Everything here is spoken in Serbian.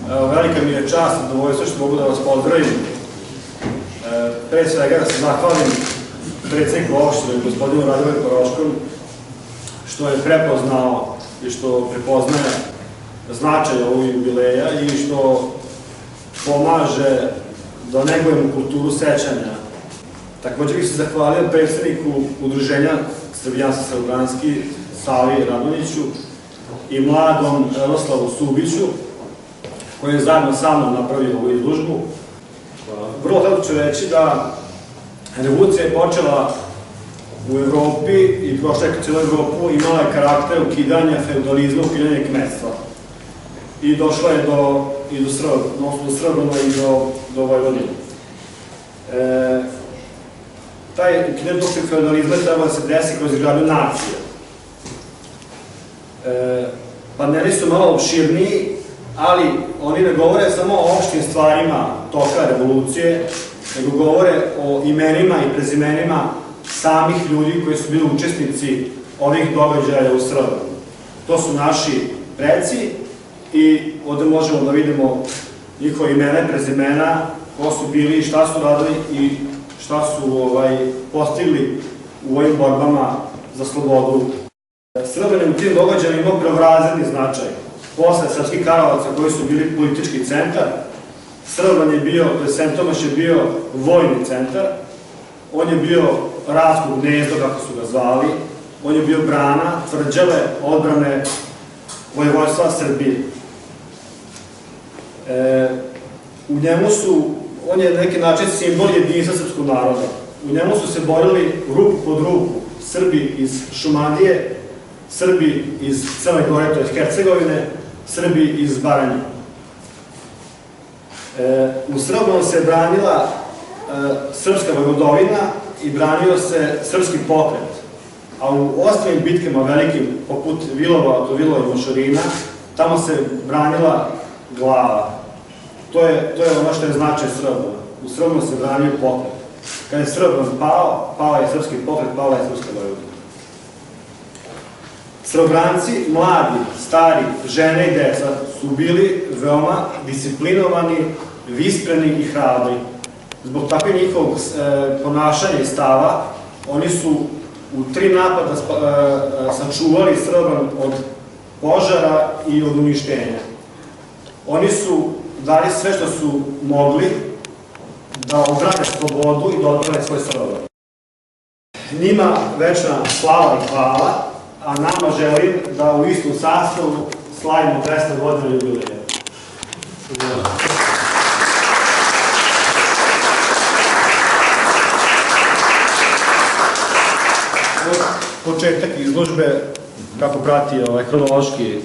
Velika mi je čast i zadovoljstvo što mogu da vas pozdravim. Pre svega da se zahvalim predsedniku opštine, gospodinu Radivoju Paroškom, što je prepoznao i što prepoznaje značaj ovog jubileja i što pomaže da negujemo kulturu sećanja. Također bih se zahvalio predsedniku udruženja Srbijanski Srbobranski, Savi Radonjiću i mladom Radoslavu Subiću, koji je zajedno sa mnom napravio ovu izložbu. Vrlo tako ću reći da revolucija je počela u Evropi i prošla je cijelu Evropu, imala je karakter ukidanja feudalizma, ukidanja kmetstva. I došla je do Srbona i do Vojvodine. Taj ukidanje feudalizma je trebalo da se desi kroz izgradnju nacije. Paneli su malo opširniji, ali oni ne govore samo o opštim stvarima toka revolucije, nego govore o imenima i prezimenima samih ljudi koji su bili učesnici ovih događaja u Srbiji. To su naši preci i ovde možemo da vidimo njihove imena i prezimena, ko su bili, šta su radili i šta su postigli u ovim borbama za slobodu. Srbin u tim događajima imao prvorazredni značaj. Posle Srpskih Karlovaca koji su bili politički centar, Srban je bio, Sentomaš je bio vojni centar, on je bio ratsko gnezdo, kako su ga zvali, on je bio brana, tvrđave, odbrane vojvodstva Srbije. U njemu su, on je na neki način simbol jedinstva srpskog naroda. U njemu su se borili ruku pod ruku Srbi iz Šumadije, Srbi iz Crne Gore, to je Hercegovine, Srbi iz Baranje. U Srbonu se branila srpska vojvodovina i branio se srpski pokret, a u ostalim bitkama velikim, poput Vilova do Vilova i Mošorina, tamo se branila glava. To je ono što je značaj Srbona. U Srbonu se branio pokret. Kada je Srbon pao, pao je srpski pokret, pala je srpska vojvodina. Srbranci, mladi, stari, žene i deca su bili veoma disciplinovani, vispreni i hrabri. Zbog takve njihovog ponašanja i stava, oni su u 3 napada sačuvali Srban od požara i od uništenja. Oni su dali sve što su mogli da odbrane slobodu i da odbrane svoj Srban. Njima večna slava i hvala, a nama želim da u istom sastavu slavimo 200 godina jubileja. Početak izložbe, kako prati hronološki